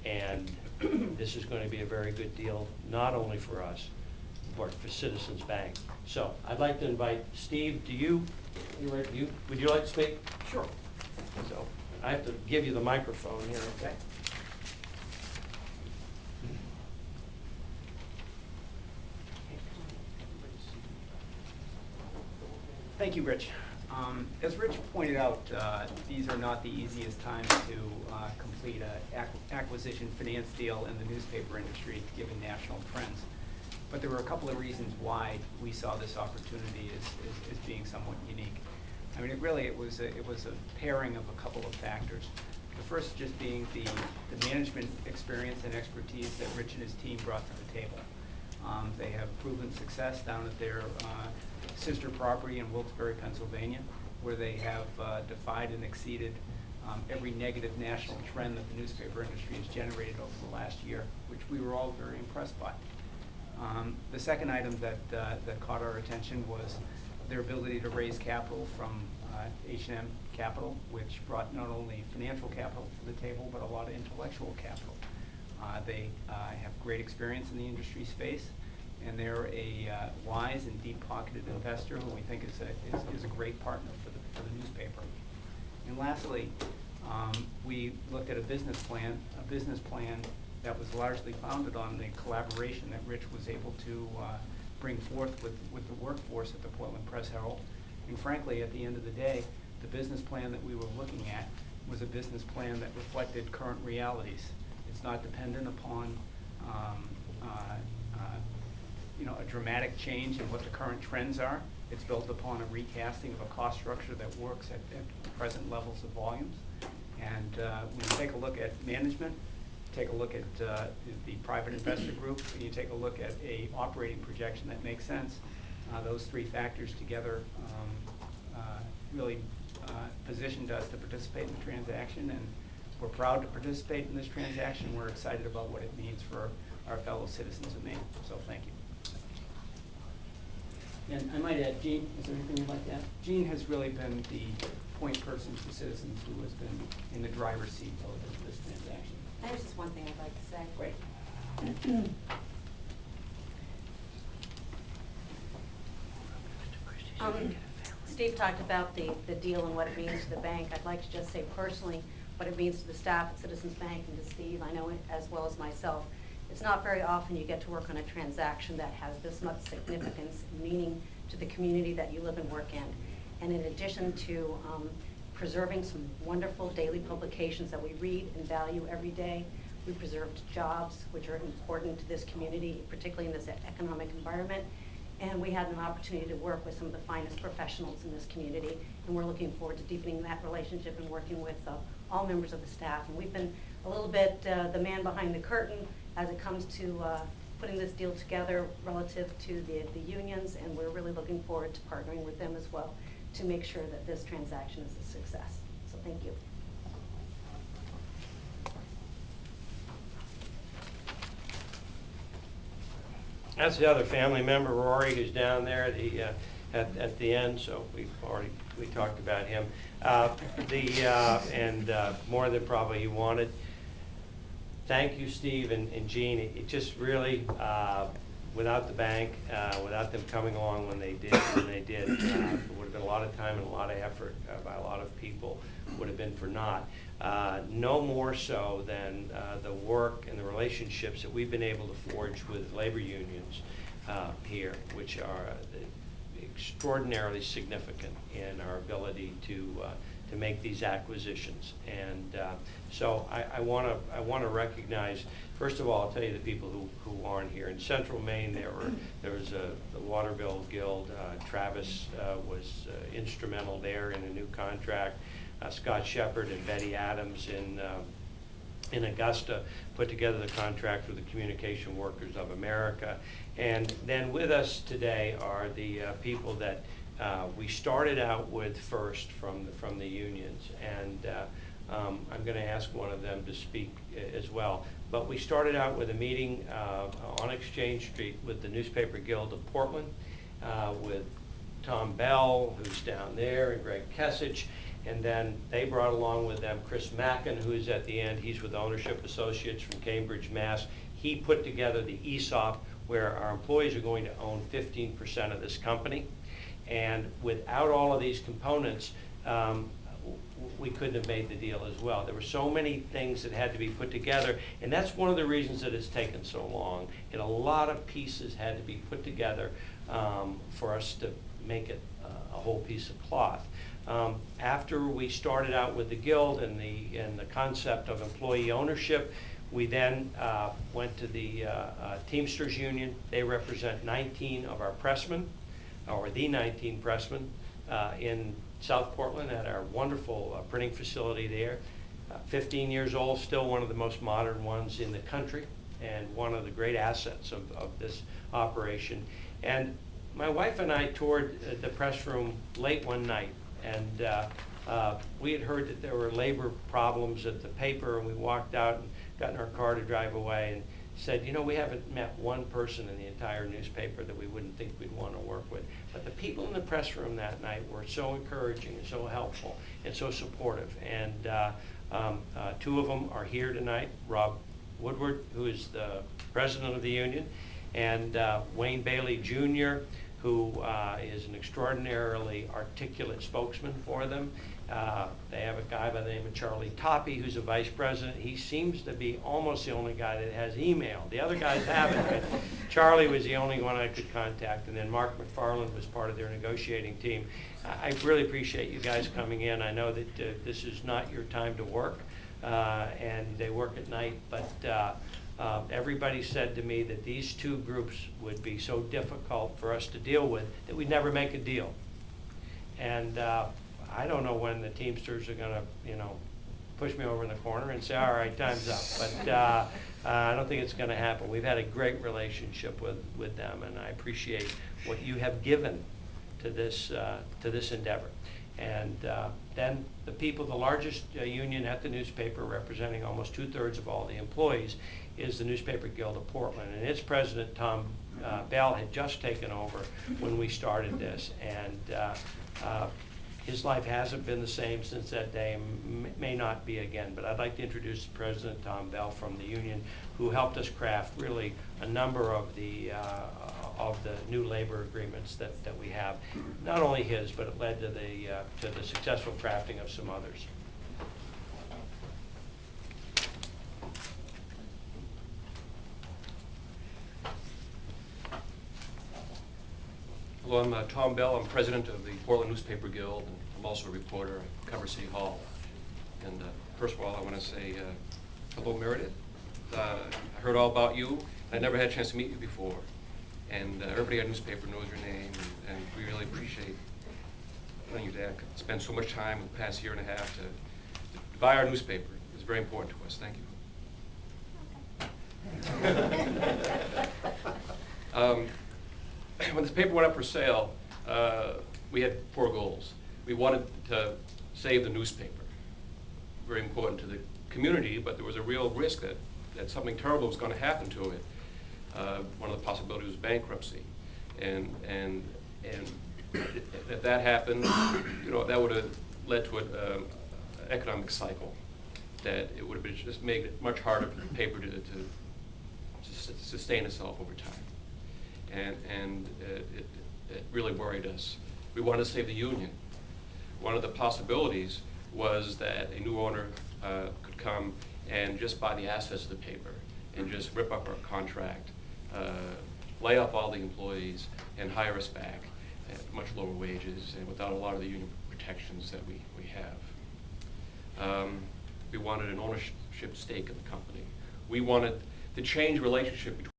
And this is going to be a very good deal, not only for us, but for Citizens Bank. So I'd like to invite Steve, would you like to speak? Sure. So I have to give you the microphone here, okay? Thank you, Rich. As Rich pointed out, these are not the easiest times to complete an acquisition finance deal in the newspaper industry, given national trends. But there were a couple of reasons why we saw this opportunity as being somewhat unique. I mean, it was a pairing of a couple of factors. The first just being the management experience and expertise that Rich and his team brought to the table. They have proven success down at their sister property in Wilkes-Barre, Pennsylvania, where they have defied and exceeded every negative national trend that the newspaper industry has generated over the last year, which we were all very impressed by. The second item that caught our attention was their ability to raise capital from H&M Capital, which brought not only financial capital to the table, but a lot of intellectual capital. They have great experience in the industry space, and they're a wise and deep-pocketed investor who we think is a great partner for the newspaper. And lastly, we looked at a business plan that was largely founded on the collaboration that Rich was able to bring forth with the workforce at the Portland Press-Herald. And frankly, at the end of the day, the business plan that we were looking at was a business plan that reflected current realities. It's not dependent upon a dramatic change in what the current trends are. It's built upon a recasting of a cost structure that works at present levels of volumes. And when you take a look at management, take a look at the private investor group, and you take a look at a operating projection that makes sense, those three factors together really positioned us to participate in the transaction, and we're proud to participate in this transaction. We're excited about what it means for our fellow citizens of Maine. So thank you. And I might add, Gene, is there anything you'd like to add? Gene has really been the point person for Citizens who has been in the driver's seat of this transaction. There's just one thing I'd like to say. Great. Steve talked about the deal and what it means to the bank. I'd like to just say personally what it means to the staff at Citizens Bank and to Steve. I know it as well as myself. It's not very often you get to work on a transaction that has this much significance and meaning to the community that you live and work in. And in addition to preserving some wonderful daily publications that we read and value every day, we preserved jobs, which are important to this community, particularly in this economic environment. And we had an opportunity to work with some of the finest professionals in this community. And we're looking forward to deepening that relationship and working with all members of the staff. And we've been a little bit the man behind the curtain as it comes to putting this deal together relative to the unions. And we're really looking forward to partnering with them as well to make sure that this transaction is a success. So thank you. That's the other family member, Rory, who's down there at the end. So we talked about him. More than probably he wanted. Thank you, Steve and Gene. It just really, without the bank, without them coming along when they did, it would have been a lot of time and a lot of effort by a lot of people, would have been for naught. No more so than the work and the relationships that we've been able to forge with labor unions here, which are extraordinarily significant in our ability to make these acquisitions. And so I want to recognize, first of all, I'll tell you the people who aren't here. In Central Maine, there was the Waterville Guild. Travis was instrumental there in a new contract. Scott Shepard and Betty Adams in Augusta put together the contract with the Communication Workers of America. And then with us today are the people that we started out with first from the unions. And I'm going to ask one of them to speak as well. But we started out with a meeting on Exchange Street with the Newspaper Guild of Portland, with Tom Bell, who's down there, and Greg Kesich. And then they brought along with them Chris Mackin, who's at the end. He's with Ownership Associates from Cambridge, Mass. He put together the ESOP, where our employees are going to own 15% of this company. And without all of these components, we couldn't have made the deal as well. There were so many things that had to be put together, and that's one of the reasons that it's taken so long. And a lot of pieces had to be put together for us to make it a whole piece of cloth. After we started out with the Guild and the concept of employee ownership, we then went to the Teamsters Union. They represent 19 of our pressmen, or the 19 pressmen in South Portland at our wonderful printing facility there. 15 years old, still one of the most modern ones in the country, and one of the great assets of this operation. And my wife and I toured the press room late one night, and we had heard that there were labor problems at the paper, and we walked out and got in our car to drive away and said, you know, we haven't met one person in the entire newspaper that we wouldn't think we'd want to work with. But the people in the press room that night were so encouraging and so helpful and so supportive. And two of them are here tonight, Rob Woodward, who is the president of the union, and Wayne Bailey Jr., who is an extraordinarily articulate spokesman for them. They have a guy by the name of Charlie Toppy, who's a vice president. He seems to be almost the only guy that has email. The other guys haven't, but Charlie was the only one I could contact. And then Mark McFarland was part of their negotiating team. I really appreciate you guys coming in. I know that this is not your time to work, and they work at night, but everybody said to me that these two groups would be so difficult for us to deal with that we'd never make a deal. And I don't know when the Teamsters are gonna, you know, push me over in the corner and say, all right, time's up. But I don't think it's gonna happen. We've had a great relationship with them, and I appreciate what you have given to this endeavor. And then the people, the largest union at the newspaper, representing almost 2/3 of all the employees, is the Newspaper Guild of Portland. And its president, Tom Bell, had just taken over when we started this. And his life hasn't been the same since that day, and may not be again. But I'd like to introduce President Tom Bell from the union, who helped us craft really a number of the new labor agreements that we have. Not only his, but it led to the successful crafting of some others. Hello, I'm Tom Bell. I'm president of the Portland Newspaper Guild, and I'm also a reporter. I cover City Hall. And first of all, I want to say hello, Meredith. I heard all about you. I never had a chance to meet you before. And everybody at the newspaper knows your name, and we really appreciate you to spend so much time in the past year and a half to buy our newspaper. It's very important to us. Thank you. When this paper went up for sale, we had 4 goals. We wanted to save the newspaper, very important to the community, but there was a real risk that something terrible was going to happen to it. One of the possibilities was bankruptcy, and if that happened, you know, that would have led to an economic cycle that it would have just made it much harder for the paper to sustain itself over time. And it really worried us. We wanted to save the union. One of the possibilities was that a new owner could come and just buy the assets of the paper and just rip up our contract, lay off all the employees, and hire us back at much lower wages and without a lot of the union protections that we have. We wanted an ownership stake in the company. We wanted to change the relationship between